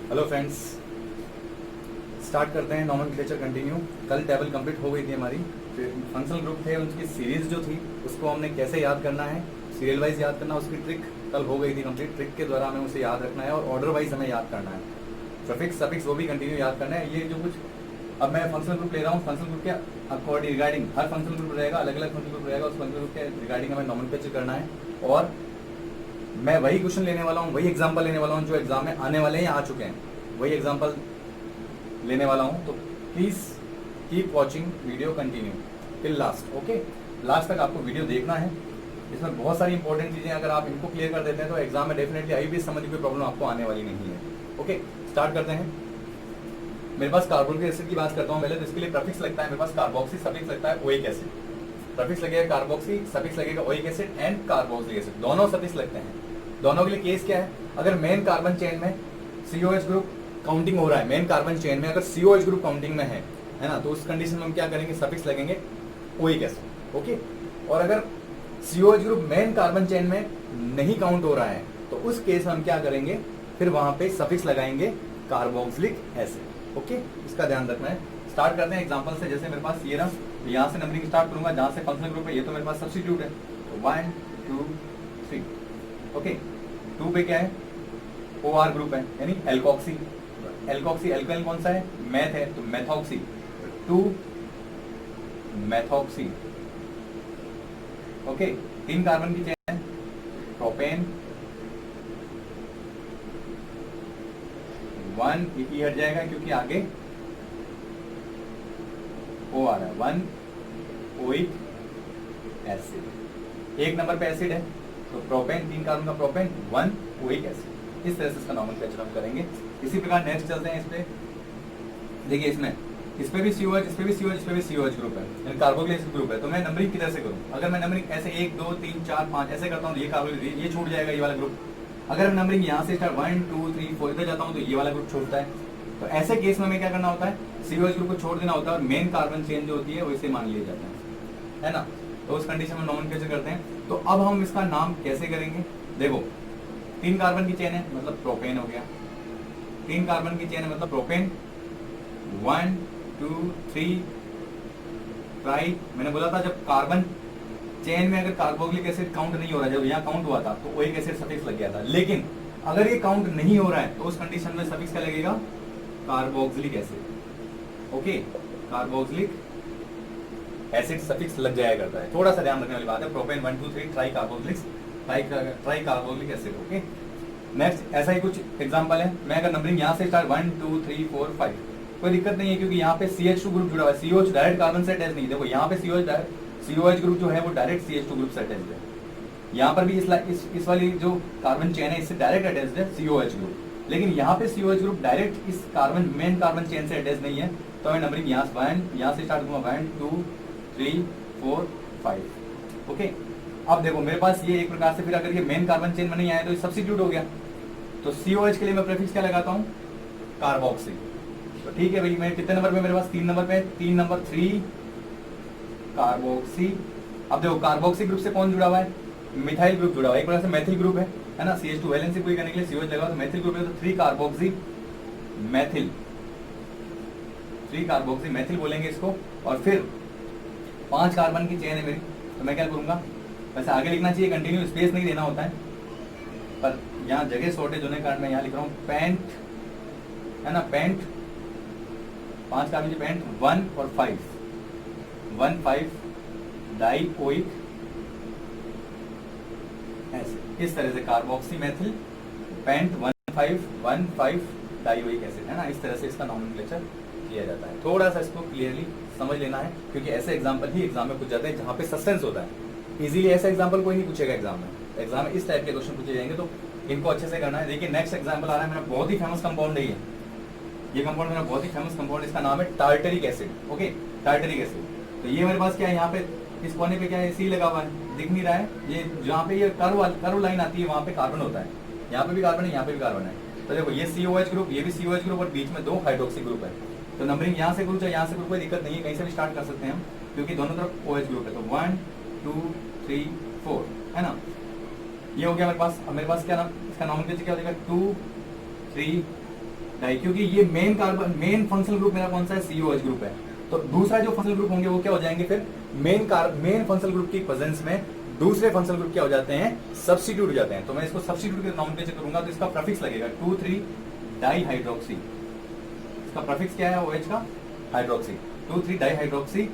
Hello friends, start करते हैं nomenclature continue. कल टेबल कंप्लीट हो गई थी हमारी। फिर फंक्शनल ग्रुप थे, उनकी सीरीज जो थी उसको हमने कैसे याद करना है, सीरियल वाइज याद करना, उसकी ट्रिक कल हो गई थी कंप्लीट। ट्रिक के द्वारा हमें उसे याद रखना है और ऑर्डर वाइज हमें याद करना है। प्रीफिक्स सफिक्स वो भी कंटिन्यू याद करना है। ये जो कुछ अब मैं फंक्शनल ग्रुप ले रहा हूँ, फंक्शनल ग्रुप के अकॉर्डिंग रिगार्डिंग हर फंक्शनल ग्रुप रहेगा, अलग अलग फंक्शनल ग्रुप रहेगा, उस फंक्शनल ग्रुप के रिगार्डिंग हमें नॉमेनक्लेचर करना है। और मैं वही क्वेश्चन लेने वाला हूँ, वही एग्जाम्पल लेने वाला हूँ जो एग्जाम में आने वाले हैं या आ चुके हैं, वही एग्जाम्पल लेने वाला हूँ। तो please keep watching video continue till last. Okay, last तक आपको वीडियो देखना है। इसमें बहुत सारी इंपॉर्टेंट चीजें अगर आप इनको क्लियर कर देते हैं तो एग्जाम में डेफिनेटली आई भी समझ कोई प्रॉब्लम आपको आने वाली नहीं है। ओके, स्टार्ट करते हैं। मेरे पास कार्बोनिक एसिड की बात करता हूँ पहले। तो इसके लिए प्रफिक्स लगता है मेरे पास कार्बोक्सी, सफिक्स लगता है ओइक एसिड। प्रफिक्स लगेगा कार्बोक्सी, सफिक्स लगेगा oic acid and carboxylic acid, दोनों सफिक्स लगते हैं। दोनों के लिए केस क्या है, अगर मेन कार्बन चेन में COH ग्रुप काउंटिंग हो रहा है, मेन कार्बन चेन में अगर COH ग्रुप काउंटिंग में है ना, तो उस कंडीशन में हम क्या करेंगे, सफिक्स लगेंगे ओइक एसिड। ओके, और अगर COH group main carbon chain में नहीं काउंट हो रहा है तो उस केस में हम क्या करेंगे, फिर वहां पे सफिक्स लगाएंगे कार्बोक्सिलिक एसिड। ओके, इसका ध्यान रखना है। स्टार्ट करते हैं एग्जांपल से। जैसे मेरे पास ये रहा, तो यहाँ से नंबरिंग स्टार्ट करूंगा, जहां से फंक्शनल ग्रुप है ये तो मेरे पास सब्स्टिट्यूट है, तो 1 2 3। ओके, 2 पे क्या है, OR ग्रुप है यानी एल्कोक्सी। एल्कोक्सी एल्कोहल कौन सा है, मैथ है, तो मेथॉक्सी, 2 मेथॉक्सी। ओके, 3 कार्बन की चेन है, प्रोपेन, 1 ई हट जाएगा क्योंकि आगे O आ रहा है, 1 ओइक एसिड। 1 नंबर पे एसिड है तो प्रोपेन, 3 कार्बन का प्रोपेन, 1 ओइक एसिड। इस तरह से इसका नॉमेनक्लेचर हम करेंगे। इसी प्रकार नेक्स्ट चलते हैं इस पे। देखिए इसमें इस पे भी COH, इस पे भी COH, इस पे भी COH ग्रुप है, यानी कार्बोक्सिलिक ग्रुप है। तो मैं नंबरिंग किधर से करूं, अगर मैं नंबरिंग ऐसे 1 2 3 4 5 ऐसे करता हूं तो ये कार्बोक्सिलिक, ये छूट जाएगा ये वाला ग्रुप। अगर मैं नंबरिंग यहाँ से स्टार्ट 1 2 3 4 इधर जाता हूँ तो ये वाला ग्रुप छूटता है। तो ऐसे केस में हमें क्या करना होता है, COH ग्रुप को छोड़ देना होता है और मेन कार्बन चेन जो होती है वो इसे मान लिया जाता है ना। तो उस कंडीशन में नॉमेनक्लेचर करते हैं। तो अब हम इसका नाम कैसे करेंगे, देखो 3 कार्बन की चेन है मतलब प्रोपेन हो गया, 3 कार्बन की चेन है मतलब प्रोपेन, 1 2 3 ट्राई। मैंने बोला था जब कार्बन चेन में अगर कार्बोक्सिलिक एसिड काउंट नहीं हो रहा, जब यहाँ काउंट हुआ था तो ओइक एसिड सफिक्स लग गया था। लेकिन अगर ये काउंट नहीं हो रहा है तो उस कंडीशन में सफिक्स क्या लगेगा, carboxylic acid. Okay, carboxylic acid suffix लग जाया करता है। थोड़ा सा ध्यान रखने वाली बात है, propane 1 2 3 try carboxylic acid. Okay, next ऐसा ही कुछ एग्जांपल है। मैं अगर नंबरिंग यहाँ से स्टार्ट 1 2 3 4 5, कोई दिक्कत नहीं है क्योंकि यहाँ पे CH2 ग्रुप जुड़ा हुआ है। COH डायरेक्ट कार्बन से अटैच नहीं, देखो यहाँ पे COH ग्रुप जो है वो डायरेक्ट CH2 ग्रुप से अटैच है। यहाँ पर भी इस वाली जो कार्बन चेन है इससे डायरेक्ट अटैच है COH ग्रुप, लेकिन यहाँ पे COH ग्रुप डायरेक्ट इस कार्बन मेन कार्बन चेन से अटैच नहीं है। तो मैं नंबरिंग यहाँ से स्टार्ट करूंगा 1 2 3 4 5। ओके, अब देखो मेरे पास ये एक प्रकार से, फिर अगर ये मेन कार्बन चेन में नहीं आया तो ये सब्स्टिट्यूट हो गया। तो COH के लिए मैं प्रीफिक्स क्या लगाता हूँ, कार्बोक्सी। तो ठीक है भाई, मैं कितने नंबर पे, मेरे पास 3 नंबर पे, 3 नंबर 3 कार्बोक्सी। अब देखो कार्बोक्सी ग्रुप से कौन जुड़ा हुआ है, मिथाइल ग्रुप जुड़ा हुआ है, एक प्रकार से मैथिल ग्रुप है ना। CH2 वैलेंसी पूरी करने के लिए COH लगा तो मैथिल ग्रुप है, तो 3 कार्बोक्सी मैथिल, 3 कार्बोक्सी मैथिल बोलेंगे इसको। और फिर 5 कार्बन की चेन है मेरी, तो मैं क्या करूंगा, वैसे आगे लिखना चाहिए कंटिन्यू, स्पेस नहीं देना होता है, पर यहाँ जगह शॉर्टेज होने के कारण मैं यहाँ लिख रहा हूँ पेंट, है ना, पेंट 5 कार्बन की पेंट 1 और 5 डाई ओइक एसिड। इस तरह से carboxy methyl pent 1 5 di oic acid, है ना। इस तरह से इसका नॉमेनक्लेचर किया जाता है। थोड़ा सा इसको क्लियरली समझ लेना है क्योंकि ऐसे एग्जाम्पल ही एग्जाम में पूछ जाते हैं जहाँ पे सस्पेंस होता है। इजीली ऐसा एग्जाम्पल कोई नहीं पूछेगा एग्जाम में। एग्जाम में इस टाइप के क्वेश्चन पूछे जाएंगे, तो इनको अच्छे से करना है। देखिए नेक्स्ट एग्जाम्पल आ रहा है मेरा, बहुत ही फेमस कंपाउंड है ये कंपाउंड मेरा बहुत ही फेमस कंपाउंड, इसका नाम है tartaric acid. Okay, tartaric acid. तो ये मेरे पास क्या है, यहाँ पे इस कोने पे क्या है, सी लगा हुआ है, दिख नहीं रहा है। ये जहाँ पे ये कर्व लाइन आती है वहाँ पे कार्बन होता है, यहाँ पे भी कार्बन है, यहाँ पे भी कार्बन है। तो देखो ये COH ग्रुप, ये भी COH ग्रुप और बीच में 2 हाइड्रोक्सी ग्रुप है। तो नंबरिंग यहाँ से ग्रुप, यहाँ से ग्रुप, कोई दिक्कत नहीं है, कहीं से भी स्टार्ट कर सकते हैं हम क्योंकि दोनों तरफ OH ग्रुप है। तो 1 2 3 4, है ना। ये हो गया मेरे पास। अब मेरे पास क्या नाम, इसका नॉमेनक्लेचर क्या हो जाएगा, 2 3 डाई, क्योंकि ये main carbon main functional group मेरा कौन सा है, COH ग्रुप है। तो दूसरा जो फंक्शनल ग्रुप होंगे वो क्या हो जाएंगे फिर, मेन फंक्शनल ग्रुप की प्रेजेंस में दूसरे फंक्शनल ग्रुप क्या हो जाते हैं, सब्स्टिट्यूट हो जाते हैं। तो मैं इसको सब्स्टिट्यूट के नॉमेनक्लेचर करूंगा तो इसका प्रफिक्स लगेगा 2,3 डाई हाइड्रोक्सी। इसका प्रफिक्स क्या है, OH का हाइड्रोक्सी, 2,3 डाई हाइड्रोक्सी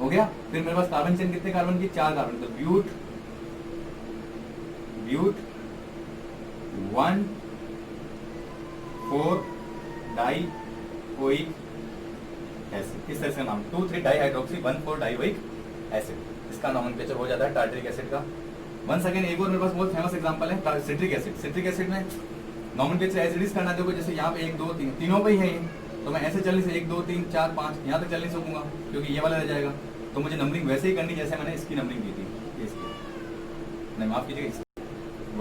हो गया। फिर मेरे पास कार्बन चेन कितने कार्बन की, 4 कार्बन, तो ब्यूट 1,4 डाइओइक एसिड, इस तरह से नाम 2,3 डाई हाइड्रोक्सी 1,4 डाइओइक एसिड, इसका नॉमेनक्लेचर हो जाता है टार्टरिक एसिड का। वन सेकेंड, एक और मेरे पास बहुत फेमस एग्जांपल है सिट्रिक एसिड। सिट्रिक एसिड में नॉमेनक्लेचर एज इट इज करना, देखो जैसे यहाँ पे 1 2 3 तीनों पे ही है ये, तो मैं ऐसे चलने से 1 2 3 4 5 यहाँ तक चल नहीं सकूंगा क्योंकि ये वाला रह जाएगा। तो मुझे नंबरिंग वैसे ही करनी जैसे मैंने इसकी नंबरिंग की थी, इसकी नहीं माफ कीजिएगा,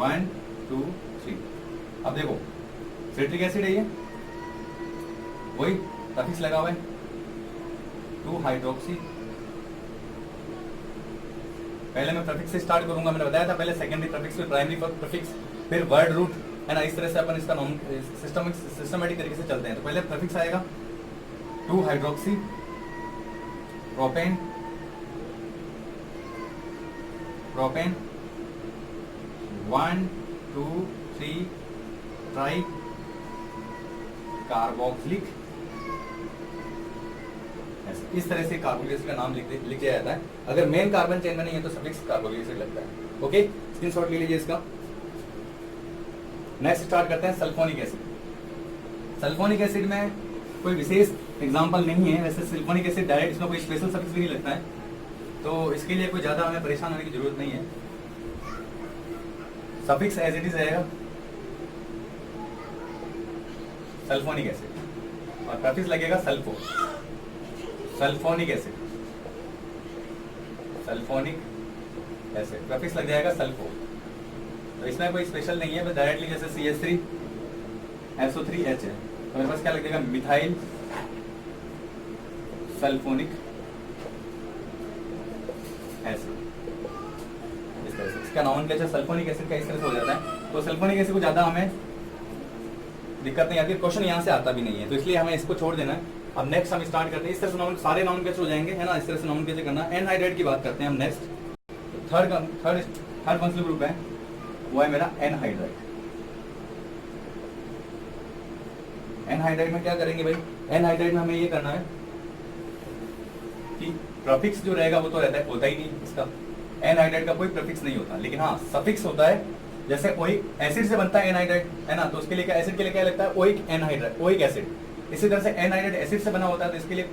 1 2 3। अब देखो सिट्रिक एसिड है ये, वही प्रफिक्स लगा हुआ है 2 हाइड्रोक्सी। पहले मैं प्रफिक्स से स्टार्ट करूंगा, मैंने बताया था पहले सेकेंडरी प्रफिक्स फिर प्राइमरी प्रफिक्स फिर वर्ड रूट है ना, इस तरह से अपन इसका सिस्टमेटिक तरीके से चलते हैं। तो पहले प्रफिक्स आएगा 2 हाइड्रोक्सी प्रोपेन 1 2 3 ट्राई कार्बोक्सिलिक, इस तरह से कार्बोक्सिलिक एसिड का नाम लिख दिया जाता है। अगर मेन कार्बन चेन में नहीं है तो सफिक्स कार्बोक्सिलिक एसिड लगता है। ओके, स्क्रीनशॉट ले लीजिए इसका। नेक्स्ट स्टार्ट करते हैं सल्फोनिक एसिड। सल्फोनिक एसिड में कोई विशेष एग्जांपल नहीं है, वैसे सल्फोनिक एसिड डायरेक्ट इसमें कोई स्पेशल सफिक्स भी नहीं लगता है, तो इसके लिए कोई ज्यादा हमें परेशान होने की जरूरत नहीं है। सफिक्स एज इट इज रहेगा सल्फोनिक एसिड और प्रफिक्स लगेगा sulpho, sulphonic acid, sulphonic acid prefix लग जाएगा सल्फो। तो इसमें कोई स्पेशल नहीं है, बस डायरेक्टली जैसे CH3 SO3H है तो मेरे पास क्या लग जाएगा, मिथाइल सल्फोनिक एसिड, इस तरह से इसका नॉमेनक्लेचर सल्फोनिक एसिड का इस तरह से हो जाता है। तो सल्फोनिक एसिड को ज्यादा हमें दिक्कत नहीं आती, क्वेश्चन यहाँ से आता भी नहीं है, तो इसलिए हमें इसको छोड़ देना है। अब नेक्स्ट हम स्टार्ट करते हैं, इस तरह से सारे नॉमेनक्लेचर हो जाएंगे है ना, इस तरह से नॉमेनक्लेचर करना है। एनहाइड्राइड की बात करते हैं हम नेक्स्ट। थर्ड फंक्शनल ग्रुप है वो है मेरा एनहाइड्राइड। एनहाइड्राइड में क्या करेंगे भाई, एनहाइड्राइड में हमें ये करना है कि प्रफिक्स जो रहेगा वो तो रहता है, होता ही नहीं इसका, एनहाइड्राइड का कोई प्रफिक्स नहीं होता, लेकिन हाँ सफिक्स होता है। जैसे ओइक एसिड से बनता है एनहाइड्राइड है ना, तो उसके लिए क्या, एसिड के लिए क्या लगता है, ओइक एनहाइड्राइड, ओइक एसिड। इसी तरह से एनहाइड्राइड एसिड से बना होता है तो इसके लिए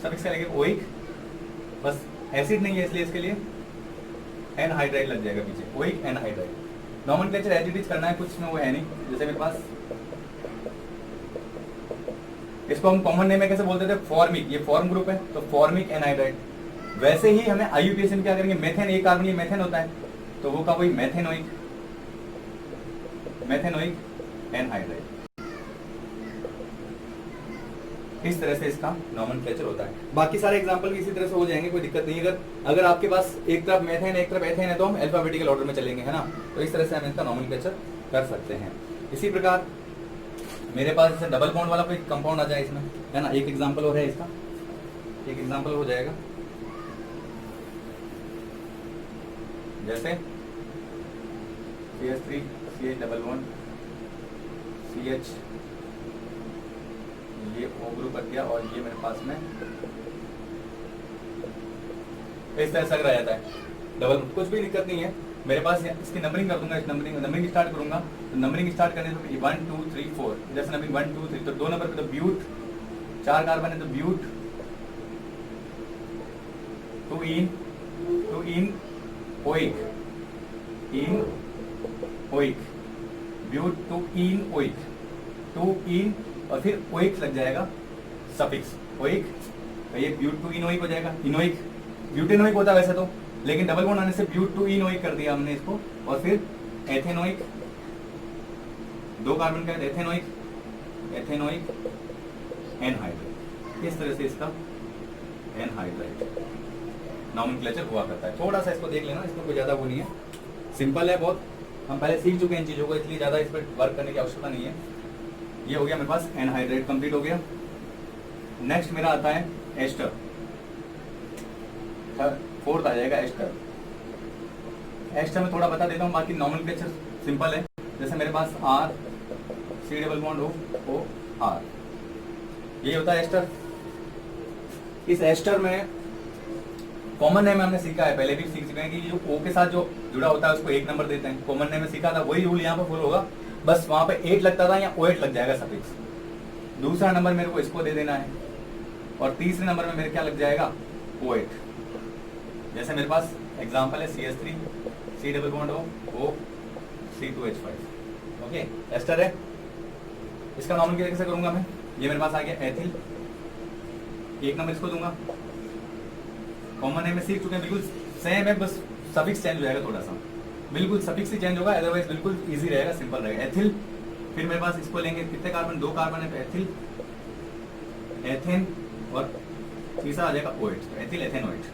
सफिक्स क्या लगेगा, ओइक, बस एसिड नहीं है इसलिए इसके लिए एनहाइड्राइड लग जाएगा पीछे, oic anhydride. Nomenclature as it is करना है, कुछ में वो है नहीं। जैसे मेरे पास इसको हम कॉमन नेम में कैसे बोलते थे, फॉर्मिक, ये फॉर्म ग्रुप है तो फॉर्मिक एनहाइड्राइड। वैसे ही हमें IUPAC में क्या करेंगे, मेथेन, एक कार्बन मेथेन होता है तो वो का वही मेथेनोइक एनहाइड्राइड, इस तरह से इसका नॉमेनक्लेचर होता है। बाकी सारे एग्जांपल भी इसी तरह से हो जाएंगे, कोई दिक्कत नहीं। अगर आपके पास एक तरफ मेथेन एक तरफ एथेन है तो हम अल्फाबेटिकल ऑर्डर में चलेंगे है ना, तो इस तरह से हम इसका नॉमेनक्लेचर कर सकते हैं। इसी प्रकार मेरे पास जैसे डबल बॉन्ड वाला कोई कंपाउंड आ जाए इसमें है ना, एक एग्जांपल और है इसका, एक एग्जांपल हो जाएगा जैसे CH3 CH double bond CH, ये O ग्रुप बन गया और ये मेरे पास में इस तरह से रह जाता है डबल, कुछ भी दिक्कत नहीं है। मेरे पास इसकी नंबरिंग कर दूंगा, इस नंबरिंग स्टार्ट करूंगा तो नंबरिंग स्टार्ट करने से 1 2 3 4, जैसे नंबरिंग 1 2 3 तो 2 नंबर पे तो ब्यूट, 4 कार्बन है तो ब्यूट, 2 इन ओइक, ब्यूट 2 इन ओइक, 2 इन और फिर ओइक लग जाएगा सफिक्स ओइक, तो ये ब्यूट 2 इनोइक हो जाएगा। इनोइक ब्यूटेनोइक होता है वैसे तो, लेकिन डबल बॉन्ड आने से ब्यूट 2 इनोइक कर दिया हमने इसको, और फिर एथेनोइक, 2 कार्बन का एथेनोइक एनहाइड्राइड, इस तरह से इसका एनहाइड्राइड नॉमेनक्लेचर हुआ करता है। थोड़ा सा इसको देख लेना, इसमें कोई ज्यादा वो नहीं है, सिंपल है बहुत, हम पहले सीख चुके हैं इन चीजों को, इसलिए ज्यादा इस पर वर्क करने की आवश्यकता नहीं है। ये हो गया मेरे पास एनहाइड्रेट कंप्लीट हो गया। नेक्स्ट मेरा आता है एस्टर, फोर्थ आ जाएगा एस्टर। एस्टर में थोड़ा बता देता हूँ, बाकी नॉमेनक्लेचर सिंपल है। जैसे मेरे पास R C double bond O R, ये होता है एस्टर। इस एस्टर में कॉमन नेम हमने सीखा है, पहले भी सीख चुके हैं कि जो ओ के साथ जो जुड़ा होता है उसको 1 नंबर देते हैं। कॉमन नेम में सीखा था, वही रूल यहाँ पर फॉलो होगा, बस वहां पे 8 लगता था, यहाँ O8 लग जाएगा सफिक्स। दूसरा नंबर मेरे को इसको दे देना है, और तीसरे नंबर में मेरे क्या लग जाएगा O8। जैसे मेरे पास एग्जाम्पल है CH3 C double bond O C2H5। Okay, ester है। इसका नॉर्मल कैसे करूंगा मैं, ये मेरे पास आ गया एथिल, 1 नंबर इसको दूंगा। कॉमन नेम में सीख चुके हैं, बिल्कुल सेम है, बस सफिक्स चेंज हो जाएगा थोड़ा सा, बिल्कुल सफिक्स ही चेंज होगा, अदरवाइज बिल्कुल इजी रहेगा, सिंपल रहेगा। एथिल, फिर मेरे पास इसको लेंगे, कितने कार्बन, 2 कार्बन है, एथिल एथेन, और तीसरा आ जाएगा OH, एथिल एथेन OH।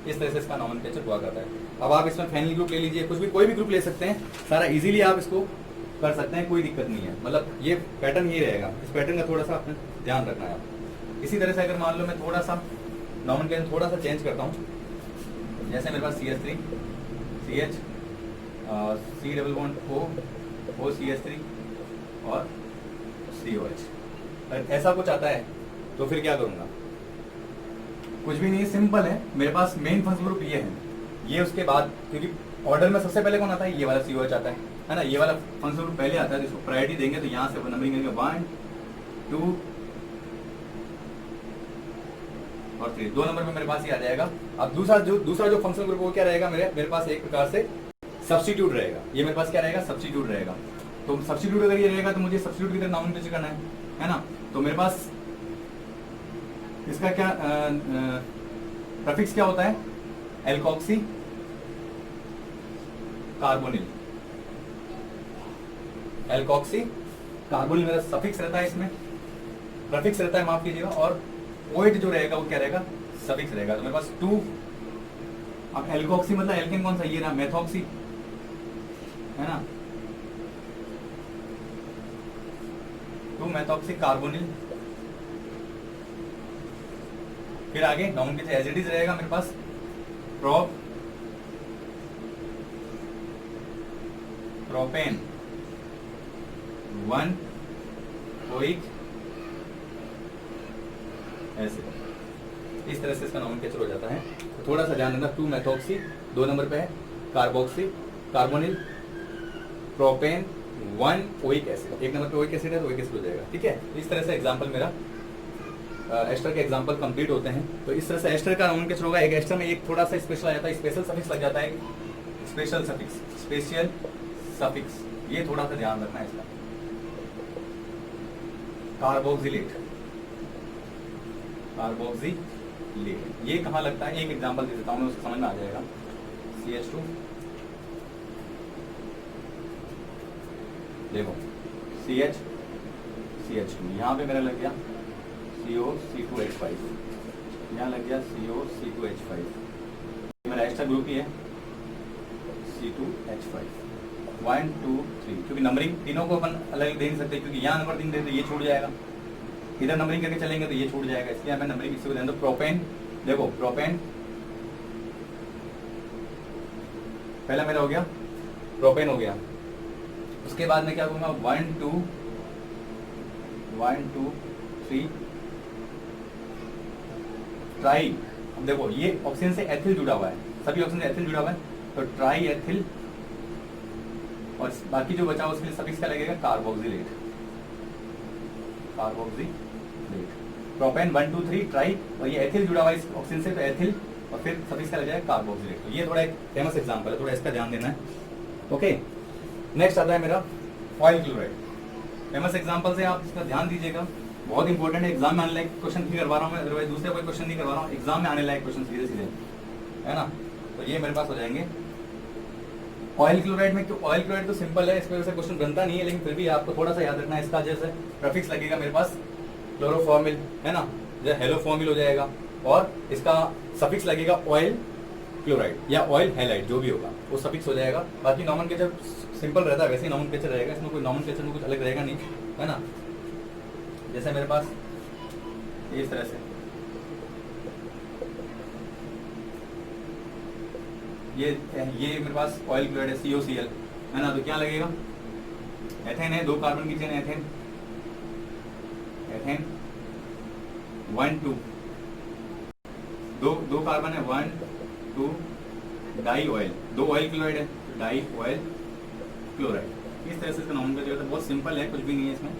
इस तरह से इसका नॉमेनक्लेचर हुआ करता है। अब आप इसमें फेनिल ग्रुप ले लीजिए, कुछ भी कोई भी ग्रुप ले सकते हैं, सारा इजीली आप इसको कर सकते हैं, कोई दिक्कत नहीं है। मतलब ये पैटर्न ये रहेगा, इस पैटर्न का थोड़ा सा अपने ध्यान रखना है आप। इसी तरह से अगर मान लो मैं थोड़ा सा नॉमेनक्लेचर थोड़ा सा चेंज करता हूँ, जैसे मेरे पास CH3 CH C double bond O CH3 और COH, अगर ऐसा कुछ आता है तो फिर क्या करूँगा, कुछ भी नहीं, सिंपल है। मेरे पास मेन फंक्शनल ग्रुप ये है, ये उसके बाद, क्योंकि ऑर्डर में सबसे पहले कौन आता है, ये वाला COH आता है ना, ये वाला फंक्शनल ग्रुप पहले आता है, जिसको प्रायोरिटी देंगे तो यहाँ से नंबरिंग करेंगे 1 2 और 3, 2 नंबर में मेरे पास ये आ जाएगा। अब दूसरा जो फंक्शनल ग्रुप वो क्या रहेगा, मेरे पास एक प्रकार से सब्स्टिट्यूट रहेगा। ये मेरे पास क्या रहेगा, सब्स्टिट्यूट रहेगा। तो सब्स्टिट्यूट अगर ये रहेगा तो मुझे सब्स्टिट्यूट की तरह नॉमेनक्लेचर करना है ना। तो मेरे पास इसका क्या प्रीफिक्स क्या होता है, एल्कोक्सी कार्बोनिल, एल्कोक्सी कार्बोनिल मेरा सफिक्स रहता है, इसमें प्रीफिक्स रहता है, माफ कीजिएगा, और OH जो रहेगा वो क्या रहेगा, सफिक्स रहेगा। तो मेरे पास 2, अब एल्कोक्सी मतलब एल्केन कौन सा, ये ना मेथॉक्सी है ना, 2 मेथॉक्सी कार्बोनिल। फिर आगे नॉमेनक्लेचर एज इट इज रहेगा मेरे पास, प्रोपेन 1 ओइक ऐसे, इस तरह से इसका नॉमेनक्लेचर हो जाता है। तो थोड़ा सा ध्यान देना, 2 मेथॉक्सी 2 नंबर पे है, carboxy carbonyl, propane 1 oic acid, 1 number पे ओइक एसिड है तो ओइक एसिड हो जाएगा। ठीक है, इस तरह से एग्जांपल मेरा एस्टर के एग्जांपल कंप्लीट होते हैं। तो इस तरह से एस्टर का नॉमेनक्लेचर होगा। एक एस्टर में एक थोड़ा सा स्पेशल आ जाता है, स्पेशल सफिक्स लग जाता है, स्पेशल सफिक्स, ये थोड़ा सा ध्यान रखना है इसका। कार्बोक्सिलेट, ये कहाँ लगता है, एक एग्जांपल दे देता हूँ मैं, उसको समझ में आ जाएगा। CH2, देखो CH2, यहाँ पे मेरा लग गया CO C2H5, यहाँ लग गया CO C2H5, मेरा एक्स्ट्रा ग्रुप ही है C2H5, 1 2 3, क्योंकि नंबरिंग तीनों को अपन अलग दे नहीं सकते, क्योंकि यहाँ नंबर दे तो ये छूट जाएगा, इधर नंबरिंग करके चलेंगे तो ये छूट जाएगा, इसलिए हमें नंबरिंग किसी को देना। तो प्रोपेन, देखो प्रोपेन पहला मेरा हो गया, प्रोपेन हो गया। उसके बाद में क्या करूँगा, 1 2 3 ट्राई। अब देखो ये ऑप्शन से एथिल जुड़ा हुआ है, सभी ऑप्शन से एथिल जुड़ा हुआ है, तो ट्राई एथिल, और बाकी जो बचा उसके लिए सफिक्स क्या लगेगा, कार्बोक्सिलेट। प्रोपेन 1 2 3 ट्राई, और ये एथिल जुड़ा हुआ है इस ऑप्शन से, तो एथिल, और फिर सफिक्स क्या लग जाएगा, कार्बोक्सिलेट। तो ये थोड़ा एक फेमस एग्जांपल है, थोड़ा इसका ध्यान देना है। ओके, नेक्स्ट आता है मेरा ऑयल क्लोराइड। फेमस एग्जांपल से आप इसका ध्यान दीजिएगा, बहुत इंपॉर्टेंट है, एग्जाम में आने लायक क्वेश्चन नहीं करवा रहा हूँ मैं, अदरवाइज दूसरे कोई क्वेश्चन नहीं करवा रहा हूँ, एग्जाम में आने लायक क्वेश्चन सीधे सीधे है ना। तो ये मेरे पास हो जाएंगे ऑयल क्लोराइड में। क्यों, ऑयल क्लोराइड तो सिंपल है, इस वजह से क्वेश्चन बनता नहीं है, लेकिन फिर भी आपको थोड़ा सा याद रखना है। इसका जैसे प्रीफिक्स लगेगा मेरे पास क्लोरोफॉर्मिल है ना, जैसे हेलोफॉर्मिल हो जाएगा, और इसका सफिक्स लगेगा ऑयल क्लोराइड या ऑयल हैलाइड, जो भी होगा वो सफिक्स हो जाएगा। बाकी नॉमेनक्लेचर सिंपल रहता है, वैसे ही नॉमेनक्लेचर रहेगा, इसमें कोई नॉमेनक्लेचर में कुछ अलग रहेगा नहीं है ना। जैसे मेरे पास इस तरह से ये मेरे पास ऑयल क्लोराइड है COCl है ना, तो क्या लगेगा, एथेन है, 2 कार्बन की चेन एथेन, एथेन 1 2 दो कार्बन है 1 2 डाई ऑयल, 2 ऑयल क्लोराइड है, डाई ऑयल क्लोराइड। इस तरह से इसका नॉमेनक्लेचर है, बहुत सिंपल है, कुछ भी नहीं है इसमें।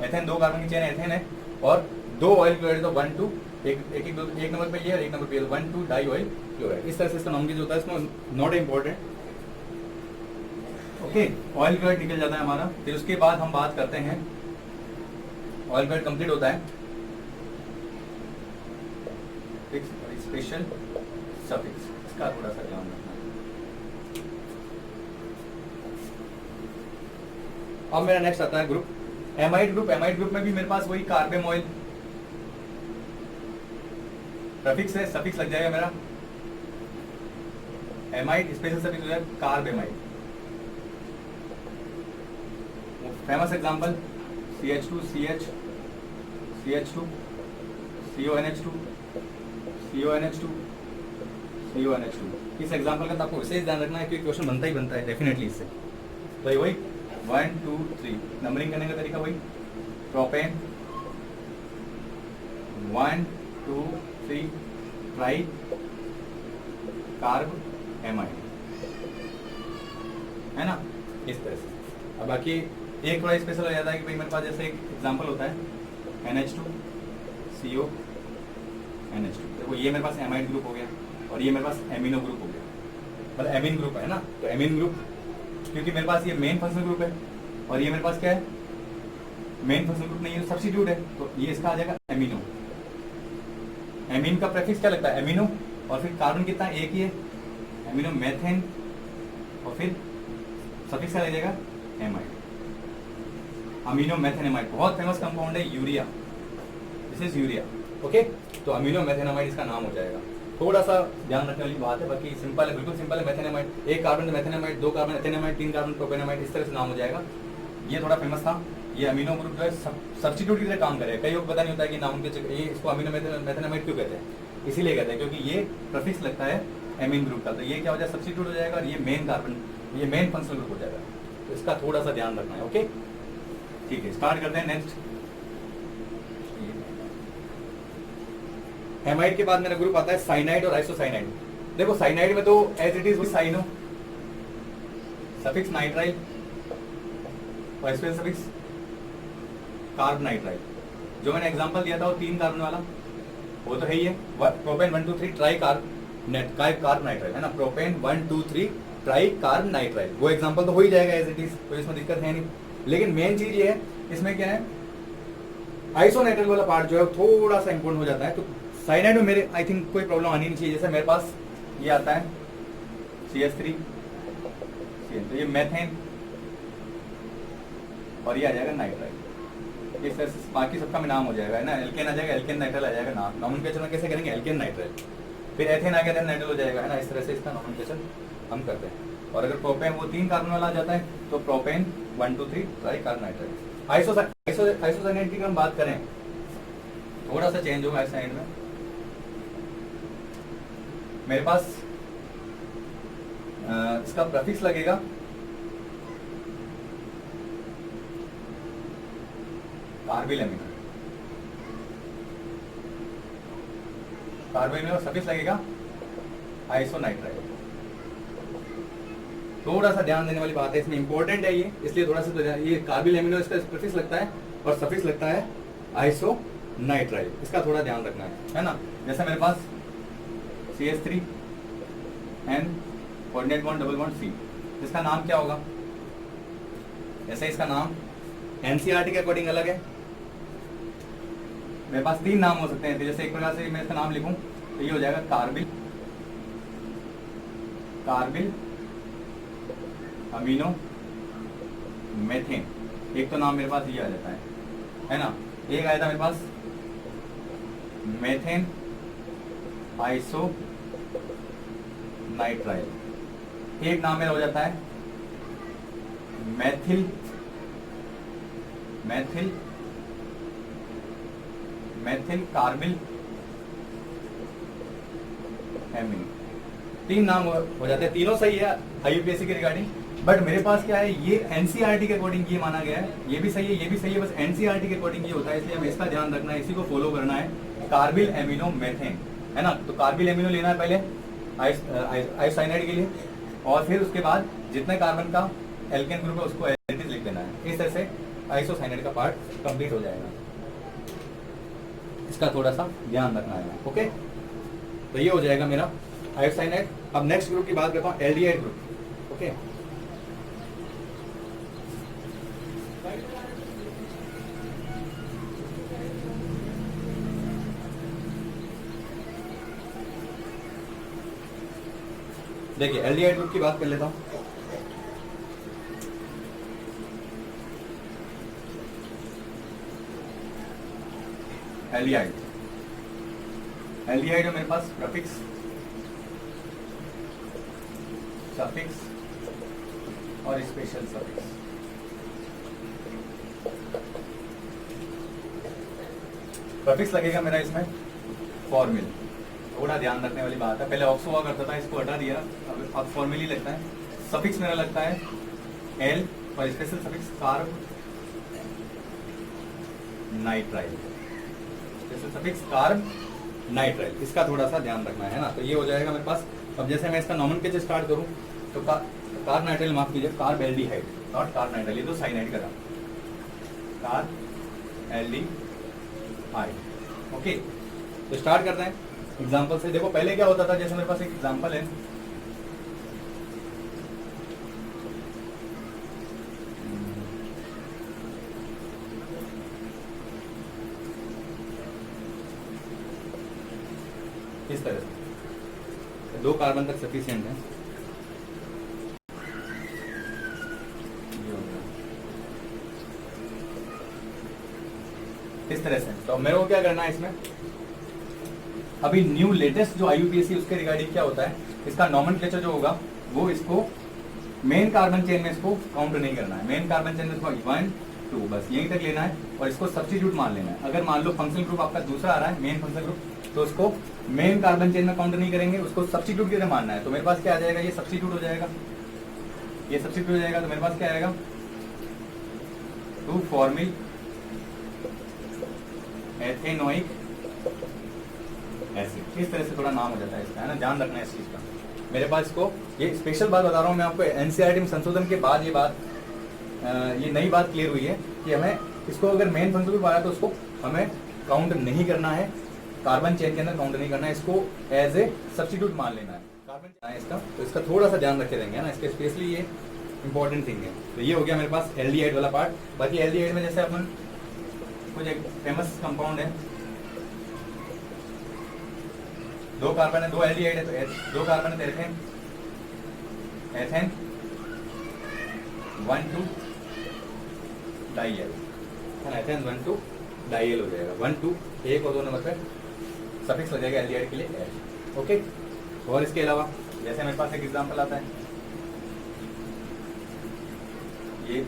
एथेन 2 कार्बन की चेन एथेन है और 2 ऑयल क्लोराइड, तो 1 2 एक नंबर पे ये और एक नंबर पे ये, 1 2 डाई ऑयल क्लोराइड। इस तरह से इसका नॉमेनक्लेचर होता है, इसमें not important. Okay, oil chloride निकल जाता है हमारा। फिर उसके बाद हम बात करते हैं, ऑयल क्लोराइड कंप्लीट होता है, स्पेशल सफिक्स, इसका थोड़ा सा ध्यान रखना। अब मेरा नेक्स्ट आता है group amide group. Amide group में भी मेरे पास वही कार्बेमोइल प्रफिक्स है, सफिक्स लग जाएगा मेरा एमाइड, स्पेशल सफिक्स हो जाएगा कार्बेमाइड। Famous example CH2 CH CH2 CONH2 CONH2 CONH2। इस एग्जांपल का तो आपको विशेष ध्यान रखना है क्योंकि क्वेश्चन बनता ही बनता है डेफिनेटली इससे। तो वही 1 2 3 नंबरिंग करने का तरीका वही, प्रोपेन 1 2 3 ट्राई कार्ब एमाइड, है ना, इस तरह से। अब बाकी एक थोड़ा स्पेशल हो जाता है कि भाई मेरे पास जैसे एक एग्जांपल होता है NH2 CO NH2, देखो ये मेरे पास एमाइड ग्रुप हो गया और ये मेरे पास एमिनो ग्रुप हो गया, मतलब एमिन ग्रुप है ना। तो एमिन ग्रुप क्योंकि मेरे पास ये मेन फंक्शनल ग्रुप है और ये मेरे पास क्या है, मेन फंक्शनल ग्रुप नहीं है, सब्स्टिट्यूट है, तो ये इसका आ जाएगा एमिनो। एमिन का प्रेफिक्स क्या लगता है, एमिनो, और फिर कार्बन कितना है, एक ही है, एमिनो मेथेन, और फिर सफिक्स क्या लगेगा, एमाइड, अमीनो मेथेनामाइड। बहुत फेमस कंपाउंड है urea, this is urea. Okay, तो अमीनो मेथेनामाइड इसका नाम हो जाएगा। थोड़ा सा ध्यान रखने वाली बात है, बाकी सिंपल है, बिल्कुल सिंपल है। मेथेनामाइड, एक कार्बन मेथेनामाइड, 2 कार्बन एथेनामाइड, 3 कार्बन प्रोपेनामाइड, इस तरह से नाम हो जाएगा। ये थोड़ा फेमस था। ये अमीनो ग्रुप जो है सब्स्टिट्यूट की तरह काम करेगा। कई लोग पता नहीं होता है कि नाम के ये इसको अमीनो मेथेनामाइड क्यों कहते हैं, इसीलिए कहते हैं क्योंकि ये प्रफिक्स लगता है एमीन ग्रुप का, तो ये क्या हो जाएगा, सब्स्टिट्यूट हो जाएगा और ये मेन कार्बन, ये मेन फंक्शनल ग्रुप हो जाएगा। तो इसका थोड़ा सा ध्यान रखना है। ओके, ठीक है, स्टार्ट करते हैं। नेक्स्ट एमाइड के बाद मेरा ग्रुप आता है साइनाइड और आइसोसाइनाइड। देखो साइनाइड में तो as it is cyano, suffix nitrile और स्पेशल सफिक्स कार्ब नाइट्राइल। जो मैंने एग्जांपल दिया था वो 3 कार्बन वाला, वो तो है ही है, प्रोपेन 1 2 3 ट्राई कार्ब नाइट्राइल, है ना, प्रोपेन 1 2 3 ट्राई कार्ब नाइट्राइल। वो एग्जांपल तो हो ही जाएगा एज इट इज, कोई इसमें दिक्कत है नहीं। लेकिन मेन चीज ये है, इसमें क्या है, आइसोनाइट्राइल वाला पार्ट जो है थोड़ा सा इंपॉर्टेंट हो जाता है। तो साइनाइड में मेरे आई थिंक कोई प्रॉब्लम आनी नहीं चाहिए। जैसे मेरे पास ये आता है CH3, तो ये मेथेन और ये आ जाएगा नाइट्राइल। इस तरह से बाकी सबका में नाम हो जाएगा, है ना, एल्केन आ जाएगा, एल्केन नाइट्राइल आ जाएगा। नाम नॉमेनक्लेचर में कैसे करेंगे, एल्केन नाइट्राइल, फिर एथेन आ गया, एथेन नाइट्राइल हो जाएगा, है ना। इस तरह से इसका नॉमेनक्लेचर हम करते हैं। और अगर प्रोपेन वो 3 कार्बन वाला आ जाता है तो propane 1 2 3 try carb nitrile. Isocyanide की हम बात करें, थोड़ा सा चेंज होगा आइसोसाइनाइड में। मेरे पास इसका प्रीफिक्स लगेगा carbyl amino, carbyl amino, suffix लगेगा आइसोनाइट्राइल। थोड़ा सा ध्यान देने वाली बात है, इसमें इंपॉर्टेंट है ये, इसलिए थोड़ा सा तो ये कार्बिल एमिनो इसका प्रीफिक्स लगता है और सफिक्स लगता है आइसोनाइट्राइल। इसका थोड़ा ध्यान रखना है ना। जैसे मेरे पास CH3 N coordinate bond double bond C, इसका नाम क्या होगा, जैसे इसका नाम NCERT के अकॉर्डिंग अलग है। मेरे पास 3 नाम हो सकते हैं, तो जैसे एक प्रकार से मैं इसका नाम लिखूं तो ये हो जाएगा कार्बिल, कार्बिल अमीनो मेथेन। एक तो नाम मेरे पास ये आ जाता है ना। एक आया था मेरे पास मेथेन आइसो नाइट्राइल। एक नाम मेरा हो जाता है मैथिल मेथिल कार्बिल एमिनो, 3 नाम हो जाते हैं, तीनों सही है IUPAC के रिगार्डिंग। बट मेरे पास क्या है, ये NCERT के अकॉर्डिंग ये माना गया है, ये भी सही है, ये भी सही है, बस NCERT के अकॉर्डिंग ये होता है, इसलिए हमें इसका ध्यान रखना है, इसी को फॉलो करना है। कार्बिल एमिनो मेथेन, है ना, तो कार्बिल एमिनो लेना है पहले आइसोसाइनाइड के लिए, और फिर उसके बाद जितने कार्बन का एल्केन ग्रुप है उसको एल्केन लिख देना है। इस तरह से आइसोसाइनाइड का पार्ट कंप्लीट हो जाएगा, इसका थोड़ा सा ध्यान रखना है। ओके, तो ये हो जाएगा मेरा आइसोसाइनाइड। अब नेक्स्ट ग्रुप की बात करता हूँ, एल्डिहाइड ग्रुप। ओके, देखिए एल्डिहाइड ग्रुप की बात कर लेता हूँ। एल्डिहाइड, एल्डिहाइड है मेरे पास प्रीफिक्स, सफिक्स और स्पेशल सफिक्स। प्रीफिक्स लगेगा मेरा इसमें फॉर्मिल, थोड़ा ध्यान रखने वाली बात है, पहले ऑक्सो हुआ करता था, इसको हटा दिया, अब फॉर्मिल ही लगता है। सफिक्स मेरा लगता है एल और special suffix carb nitrile, special suffix carb nitrile, इसका थोड़ा सा ध्यान रखना है ना। तो ये हो जाएगा मेरे पास। अब जैसे मैं इसका नॉमेनक्लेचर स्टार्ट करूं तो कार्ब नाइट्राइल, माफ कीजिए, carb aldehyde, not carb nitrile, ये तो साइनाइड का था, कार्ब एल्डिहाइड। ओके, तो स्टार्ट करते हैं एग्जांपल से। देखो पहले क्या होता था, जैसे मेरे पास एक एग्जांपल है, इस तरह से 2 कार्बन तक सफिशिएंट है, इस तरह से। तो मेरे को क्या करना है इसमें, अभी न्यू लेटेस्ट जो IUPAC उसके रिगार्डिंग क्या होता है, इसका नॉमेनक्लेचर जो होगा वो इसको मेन कार्बन चेन में इसको काउंट नहीं करना है, मेन कार्बन चेन में इसको 1 2 बस यहीं तक लेना है और इसको सब्स्टिट्यूट मान लेना है। अगर मान लो फंक्शनल ग्रुप आपका दूसरा आ रहा है, मेन फंक्शनल ग्रुप, तो उसको मेन कार्बन चेन में काउंट नहीं करेंगे, उसको सब्स्टिट्यूट की तरह मानना है। तो मेरे पास क्या आ जाएगा, ये सब्स्टिट्यूट हो जाएगा, ये सब्स्टिट्यूट हो जाएगा, तो मेरे पास क्या आएगा 2 फॉर्मिल एथेनोइक एसिड, इस तरह से थोड़ा नाम हो जाता है इसका, है ना, ध्यान रखना है इस चीज का। मेरे पास इसको, ये स्पेशल बात बता रहा हूँ मैं आपको, NCERT में संशोधन के बाद ये नई बात क्लियर हुई है कि हमें इसको अगर मेन फंक्शन भी पाया तो उसको हमें काउंट नहीं करना है, कार्बन चेन के अंदर काउंट नहीं करना है, इसको एज ए सब्स्टिट्यूट मान लेना है, कार्बन है इसका, तो इसका थोड़ा सा ध्यान रखे देंगे, है ना, इसके स्पेशली ये इंपॉर्टेंट थिंग है। तो ये हो गया मेरे पास एल्डिहाइड वाला पार्ट। बाकी एल्डिहाइड में जैसे अपन कुछ एक फेमस कंपाउंड है, 2 कार्बन है, 2 एल्डिहाइड है, तो 2 कार्बन है तो एथेन, एथेन 1 2 डाइएल, है ना, एथेन 1 2 डाइएल हो जाएगा, 1 2 1 और 2 नंबर पे सफिक्स हो जाएगा एल्डिहाइड के लिए एल। ओके, और इसके अलावा जैसे मेरे पास एक एग्जांपल आता है, ये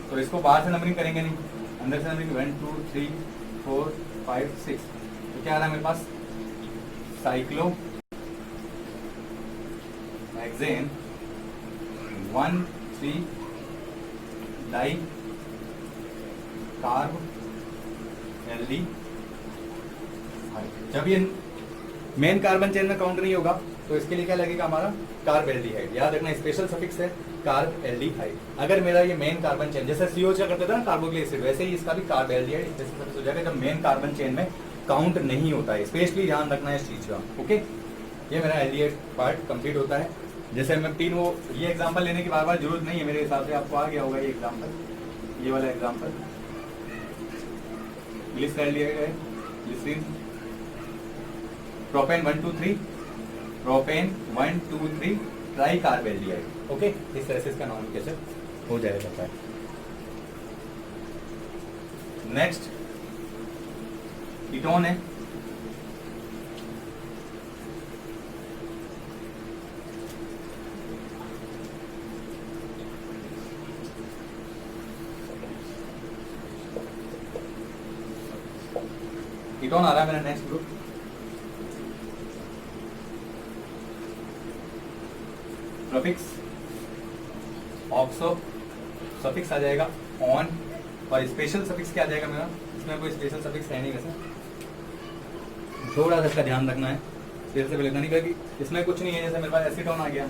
तो इसको बाहर से नंबरिंग करेंगे नहीं, अंदर से नंबरिंग 1 2 3 4 5 6, तो क्या आ रहा है मेरे पास साइक्लो हेक्सेन 1 3 डाई कार्ब एल्डी। जब ये मेन कार्बन चेन में काउंट नहीं होगा तो इसके लिए क्या लगेगा हमारा कार्ब एल्डिहाइड, याद रखना स्पेशल सफिक्स है कार्ब एल्डिहाइड। अगर मेरा ये मेन कार्बन चेन जैसे CO क्या करते थे ना कार्बोक्सिलिक एसिड, वैसे ही इसका भी कार्ब एल्डिहाइड स्पेशल सफिक्स हो जाएगा जब मेन कार्बन चेन में काउंट नहीं होता है, स्पेशली ध्यान रखना है इस चीज का। ओके, ये मेरा एल्डिहाइड पार्ट कंप्लीट होता है। जैसे मैं 3 वो ये एग्जांपल लेने की बार बार जरूरत नहीं है, मेरे हिसाब से आपको आ गया होगा ये एग्जांपल, ये वाला एग्जांपल ग्लिसरॉल्डिहाइड है, glycerine, propane 1 2 3, propane 1 2 3 tricarbaldehyde. Okay, इस तरह से इसका नाम कैसे हो जाएगा। नेक्स्ट कीटोन है, कीटोन आ रहा है मेरा next group, prefix oxo, suffix आ जाएगा ऑन, और स्पेशल सफिक्स क्या आ जाएगा मेरा, इसमें कोई स्पेशल सफिक्स है नहीं वैसे, थोड़ा सा इसका ध्यान रखना है, फिर से लेना नहीं, क्योंकि इसमें कुछ नहीं है, जैसे मेरे पास एसीटोन आ गया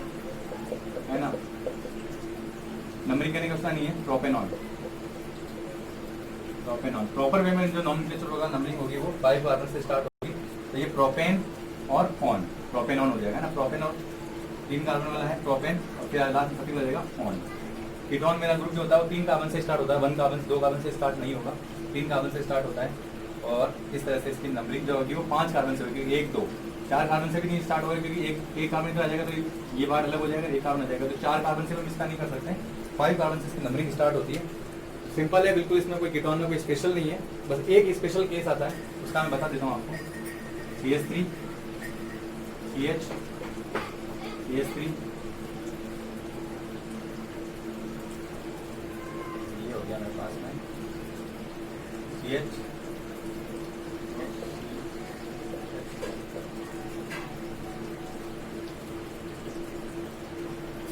है ना, नंबरिंग करने का उसका नहीं है, प्रोपेनॉन, प्रोपेनॉन प्रॉपर वे में जो नॉमेनक्लेचर होगा नंबरिंग होगी वो 5 कार्बन से स्टार्ट होगी, तो ये प्रोपेन और ऑन, प्रोपेनॉन हो जाएगा ना, प्रोपेन और 3 कार्बन वाला है प्रोपेन, और फिर लास्ट में सफिक्स हो जाएगा ऑन। कीटोन मेरा ग्रुप जो होता है वो 3 कार्बन से स्टार्ट होता है, 1 कार्बन से 2 कार्बन से स्टार्ट नहीं होगा, 3 कार्बन से स्टार्ट होता है, और इस तरह से इसकी नंबरिंग जो होगी वो 5 कार्बन से होगी, 1 2 4 कार्बन से भी नहीं स्टार्ट होगा, क्योंकि एक कार्बन इधर आ जाएगा तो ये बार अलग हो जाएगा, एक कार्बन आ जाएगा, तो 4 कार्बन से हम इसका नहीं कर सकते, 5 कार्बन से इसकी नंबरिंग स्टार्ट होती है। सिंपल है बिल्कुल, इसमें कोई कीटोन में कोई स्पेशल नहीं है, बस एक स्पेशल केस आता है, उसका मैं बता देता हूँ आपको, CH3 CH CH3 ये हो गया मेरे पास में CH,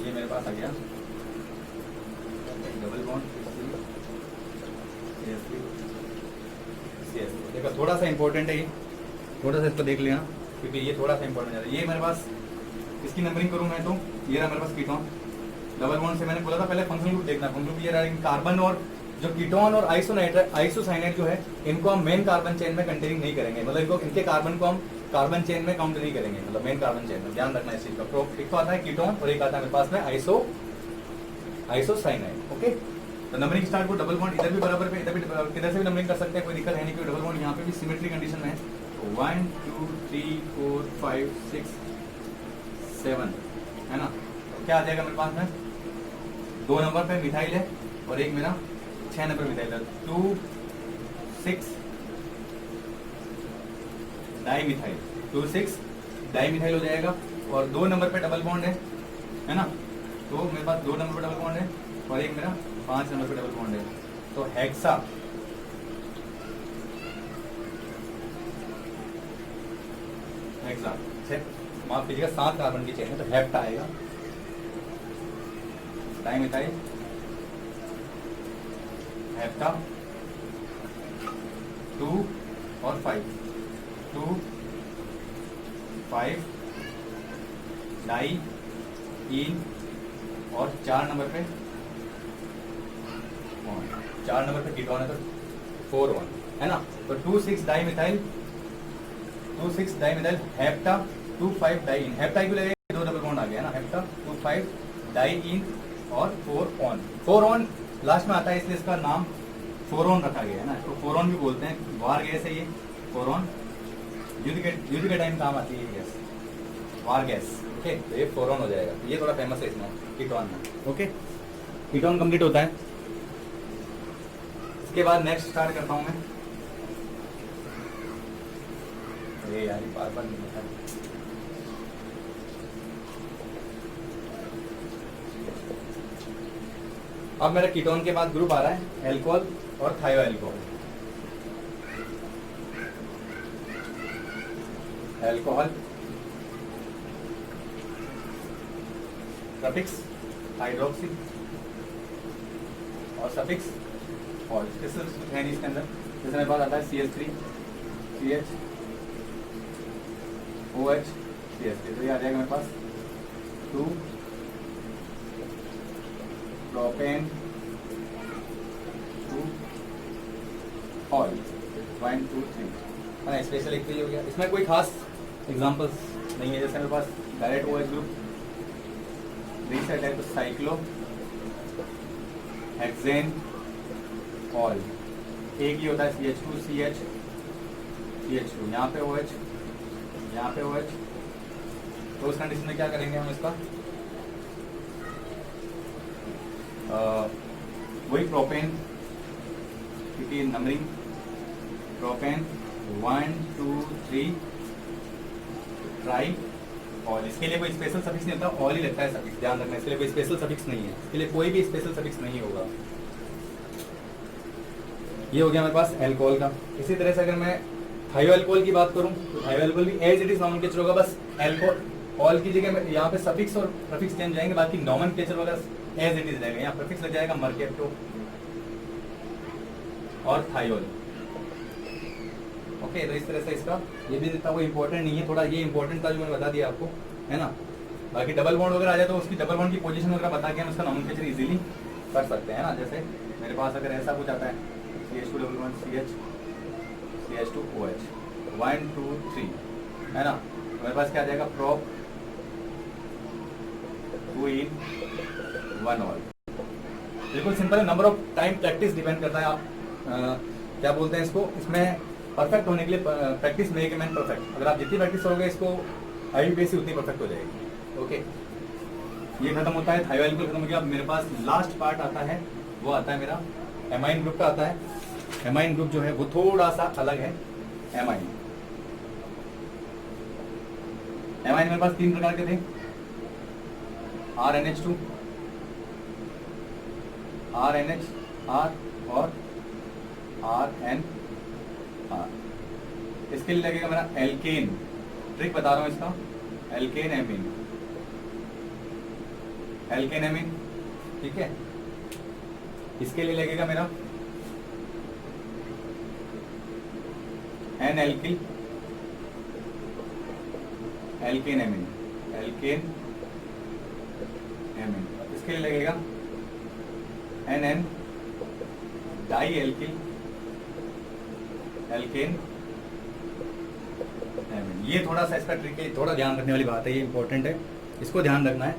ये मेरे पास आ गया डबल बॉन्ड देखो, थोड़ा सा इंपॉर्टेंट है ये, थोड़ा सा इसको देख लेना, क्योंकि ये थोड़ा सा इंपॉर्टेंट है। ये मेरे पास इसकी नंबरिंग करूँ मैं तो ये रहा मेरे पास कीटोन, डबल बॉन्ड से मैंने बोला था पहले फंक्शनल ग्रुप देखना, फंक्शनल ग्रुप ये रहा, कार्बन और जो कीटोन और आइसोसाइनेट जो है इनको हम मेन कार्बन चेन में कंटेनिंग नहीं करेंगे, मतलब इनको इनके कार्बन को हम कार्बन चेन में काउंट नहीं करेंगे, मतलब मेन कार्बन चेन में, ध्यान रखना इस चीज का। एक तो आता है कीटोन और एक आता है मेरे पास में आइसोसाइनाइड। ओके, तो नंबरिंग स्टार्ट को डबल बॉन्ड इधर भी बराबर पे, इधर भी किधर से भी नंबरिंग कर सकते हैं, कोई दिक्कत है नहीं, क्योंकि डबल बॉन्ड यहाँ पे भी सिमेट्री कंडीशन में है। तो 1 2 3 4 5 6 7 है ना, तो क्या आ जाएगा मेरे पास में, 2 नंबर पे मिथाइल है और एक मेरा 6 नंबर मिथाइल है, 2 6 डाई मिथाइल, 2 6 डाई मिथाइल हो जाएगा, और 2 नंबर पे डबल बॉन्ड है ना, तो मेरे पास 2 नंबर पे डबल बॉन्ड है और एक मेरा 5 नंबर पे डबल बॉन्ड है, तो हेक्सा माफ कीजिएगा 7 कार्बन की चेन है, तो हेप्टा आएगा, डाई मिथाइल हेप्टा 2 और 5 2 5 डाई इन, और 4 नंबर पे 4 नंबर पे कीटोन है तो 4 1 है ना, तो 2 6 dimethyl, 2 6 dimethyl hepta 2 5 diene, hepta भी लगेगा, 2 डबल बॉन्ड आ गया ना, हेप्टा 2 5 डाई इन और 4 ऑन लास्ट में आता है, इसलिए इसका नाम 4 ऑन रखा गया है ना, तो 4 ऑन भी बोलते हैं, वार गैस है ये 4 ऑन, युद्ध के टाइम काम आती है ये गैस, वार गैस। ओके, तो ये 4 ऑन हो जाएगा, ये थोड़ा फेमस है इसमें कीटोन में। ओके, कीटोन कंप्लीट होता है, इसके बाद नेक्स्ट स्टार्ट करता हूं मैं, ये यार बार नहीं होता, अब मेरा कीटोन के बाद ग्रुप आ रहा है एल्कोहल और थायो एल्कोहल। एल्कोहल सफिक्स हाइड्रोक्सी और सफिक्स और है नहीं इसके अंदर, जैसे मेरे पास आता है CH3 CH OH CH3, तो ये आ जाएगा मेरे पास 2 प्रोपेन 2 ऑयल 1 2 3 है ना, स्पेशल एक हो गया, इसमें कोई खास एग्जांपल्स नहीं है, जैसे मेरे पास डायरेक्ट OH ग्रुप रीसेट है तो साइक्लो हेक्सेन ऑल, एक ही होता है CH2 CH2, यहाँ पे OH यहाँ पे OH, तो उस कंडीशन में क्या करेंगे हम इसका वही प्रोपेन, क्योंकि नंबरिंग प्रोपेन 1 2 3 ट्राई ऑल, इसके लिए कोई स्पेशल सफिक्स नहीं होता, ऑल ही लगता है सफिक्स, ध्यान रखना, इसके लिए कोई स्पेशल सफिक्स नहीं है, इसके लिए कोई भी स्पेशल सफिक्स नहीं होगा। ये हो गया मेरे पास एल्कोहल का। इसी तरह से अगर मैं थायो अल्कोहल की बात करूं तो थायो अल्कोहल भी एज इट इज नॉमेनक्लेचर होगा, बस अल्कोहल की जगह में यहाँ पे सफिक्स और प्रीफिक्स चेंज जाएंगे, बाकी नॉमेनक्लेचर वगैरह एज इट इज रहेगा। यहाँ प्रीफिक्स लग जाएगा मर्केप्टो और थायोल। ओके, तो इस तरह से इसका ये भी इतना कोई इंपॉर्टेंट नहीं है, थोड़ा ये इंपॉर्टेंट था जो मैंने बता दिया आपको, है ना। बाकी डबल बॉन्ड वगैरह आ जाए तो उसकी डबल बॉन्ड की पोजीशन वगैरह बता के हम उसका नॉमेनक्लेचर इजीली कर सकते हैं ना। जैसे मेरे पास अगर ऐसा कुछ आता है CH2 CH CH2OH 1 2 3, है ना, तो मेरे पास क्या आ जाएगा प्रोप 2 in 1 ऑल। बिल्कुल सिंपल है, number of time practice depend करता है। आप क्या बोलते हैं इसको, इसमें परफेक्ट होने के लिए practice make a man perfect. अगर आप जितनी प्रैक्टिस करोगे इसको IUPAC उतनी परफेक्ट हो जाएगी। ओके, ये खत्म होता है, थायो अल्कोहल खत्म हो गया। अब मेरे पास लास्ट पार्ट आता है, वो आता है मेरा एमाइन ग्रुप का आता है। एमाइन ग्रुप जो है वो थोड़ा सा अलग है। एमाइन मेरे पास 3 प्रकार के थे, RNH2, RNH R और RNR। इसके लिए लगेगा मेरा एल्केन, ट्रिक बता रहा हूं इसका, एल्केन एमीन, एल्केन एमीन, ठीक है। इसके लिए लगेगा मेरा N alkyl, alkane amine, alkane amine. इसके लिए लगेगा NN di alkyl, alkane amine. ये थोड़ा सा इसका ट्रिक है, थोड़ा ध्यान रखने वाली बात है, ये इंपॉर्टेंट है, इसको ध्यान रखना है।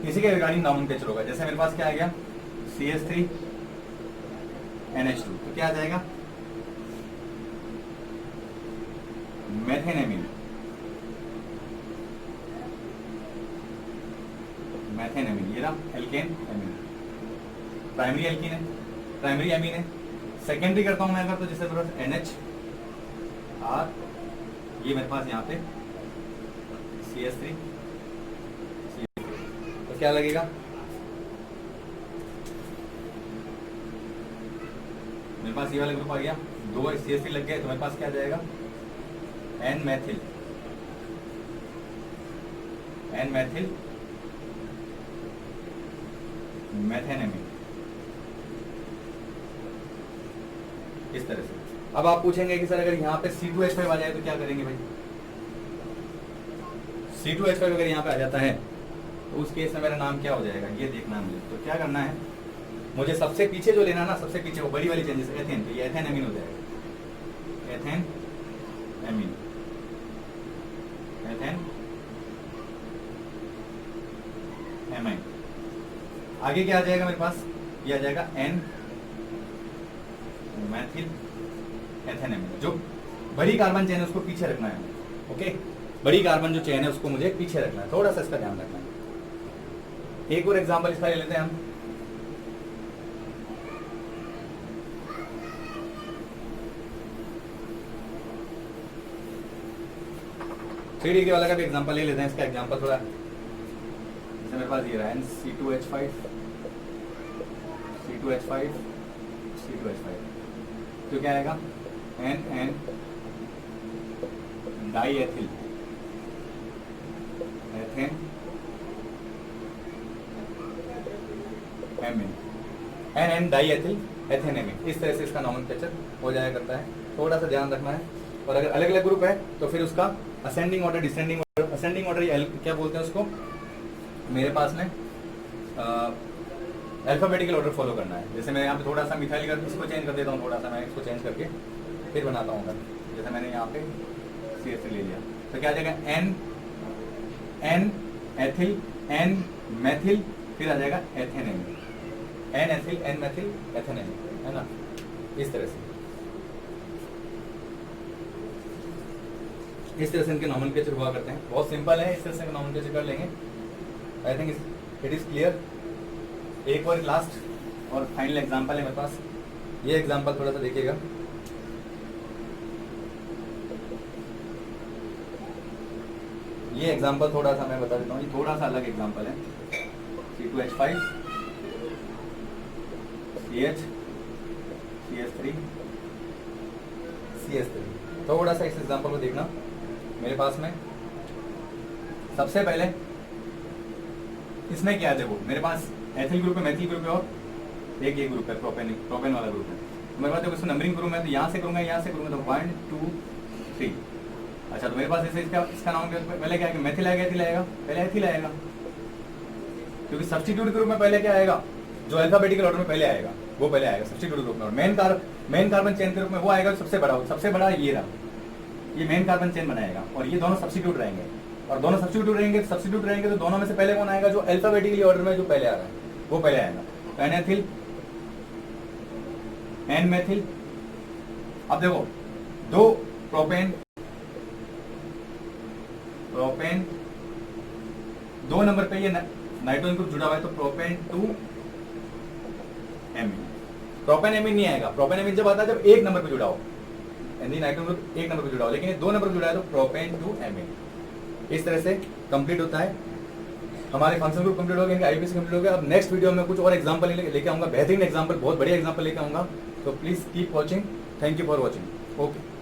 इसी के रिगार्डिंग नॉमेनक्लेचर होगा। जैसे मेरे पास क्या आ गया CH3 NH2, तो क्या आ जाएगा मेथेनेमीन, मेथेनेमीन, ये रहा एल्केन एमीन। प्राइमरी एल्कीन है, प्राइमरी एमीन है। सेकेंडरी करता हूं मैं अगर, तो जैसे मेरे पास NHR, ये मेरे पास यहाँ पे CH3, तो क्या लगेगा मेरे पास ये वाला ग्रुप आ गया, 2 CH3 लग गए, तो मेरे पास क्या आ जाएगा N मैथिल, N मैथिल मेथेनेमीन, इस तरह से। अब आप पूछेंगे कि सर अगर यहाँ पे C2H5 आ जाए तो क्या करेंगे भाई। C2H5 अगर यहाँ पे आ जाता है तो उस केस में मेरा नाम क्या हो जाएगा, ये देखना है मुझे। तो क्या करना है, मुझे सबसे पीछे जो लेना है ना, सबसे पीछे वो बड़ी वाली चेंजेस, एथेन, तो ये एथेन एमीन हो जाएगा, एथेन एमीन, एथेन एमाइन। आगे क्या आ जाएगा मेरे पास, ये आ जाएगा N मैथिल एथेनेमीन। जो बड़ी कार्बन चेन है उसको पीछे रखना है, ओके, बड़ी कार्बन जो चेन है उसको मुझे पीछे रखना है, थोड़ा सा इसका ध्यान रखना है। एक और एग्जांपल इसका ले लेते हैं हम। थ्री वाला का भी एग्जांपल ले लेते हैं। इसका एग्जांपल थोड़ा, जैसे मेरे पास ये रहा है C2H5, C2H5, C2H5, तो क्या आएगा NN die ethyl, ethane amine, NN die ethyl ethane amine. इस तरह से इसका नॉमेनक्लेचर हो जाया करता है, थोड़ा सा ध्यान रखना है। और अगर अलग अलग ग्रुप है तो फिर उसका ascending order, descending order, ascending order क्या बोलते हैं उसको, मेरे पास में अल्फाबेटिकल ऑर्डर फॉलो करना है। जैसे मैं यहाँ पे थोड़ा सा मिथाइल कर इसको चेंज कर देता हूँ, थोड़ा सा मैं इसको चेंज करके फिर बनाता हूँ। जैसे मैंने यहाँ पे CH3 ले लिया, तो क्या आ जाएगा N एथिल, N मैथिल, फिर आ जाएगा एथेनेमीन, N एथिल, N मैथिल, एथेनेमीन, है ना, इस तरह से। इस तरह से इनके नॉमेनक्लेचर हुआ करते हैं, बहुत सिंपल है, इस तरह से नॉमेनक्लेचर कर लेंगे। I think it is clear. एक और लास्ट और फाइनल एग्जांपल है मेरे पास, ये एग्जांपल थोड़ा सा देखिएगा। ये एग्जांपल थोड़ा सा मैं बता देता हूँ, ये थोड़ा सा अलग एग्जांपल है। C2H5, CH, CH3, CH3, थोड़ा सा इस एग्जांपल को देखना। मेरे पास में सबसे पहले इसमें क्या है, देखो मेरे पास एथिल ग्रुप है, मेथिल ग्रुप है और एक ये ग्रुप है प्रोपेन वाला ग्रुप है। तो मेरे पास देखो इसमें नंबरिंग करूँ मैं तो यहाँ से करूँगा, यहाँ से करूँगा तो 1 2 3। अच्छा, तो मेरे पास जैसे इसका नाम पहले क्या आएगा, मेथिल आएगा, एथिल आएगा, पहले एथिल आएगा, क्योंकि सब्स्टिट्यूट ग्रुप में पहले क्या आएगा, जो अल्फाबेटिकल ऑर्डर में पहले आएगा वो पहले आएगा सब्स्टिट्यूट ग्रुप में। और मेन कार्बन चेन के रूप में वो आएगा सबसे बड़ा ये रहा, ये मेन कार्बन चेन बनाएगा और ये दोनों सब्स्टिट्यूट रहेंगे। और दोनों सब्स्टिट्यूट रहेंगे तो दोनों में से पहले कौन आएगा, जो अल्फाबेटिकली ऑर्डर में जो पहले आ रहा है वो पहले आएगा। तो एन एथिल, एन मेथिल। अब देखो दो प्रोपेन 2 नंबर पे ये नाइट्रोजन ग्रुप जुड़ा हुआ है तो प्रोपेन 2 एमीन। प्रोपेन एमीन नहीं आएगा, प्रोपेन एमीन जब आता है जब 1 नंबर पे जुड़ा हो, यानी नाइट्रोजन ग्रुप 1 नंबर पे जुड़ा हो, लेकिन ये 2 नंबर पे जुड़ा है तो प्रोपेन 2 एमीन। इस तरह से कंप्लीट होता है हमारे फंक्शन ग्रुप कंप्लीट हो गए, आईपीसी कंप्लीट हो गया। अब नेक्स्ट वीडियो में कुछ और एग्जांपल लेके आऊंगा, बेहतरीन एग्जांपल, बहुत बढ़िया एग्जांपल लेके आऊंगा। तो please keep watching, thank you for watching, okay.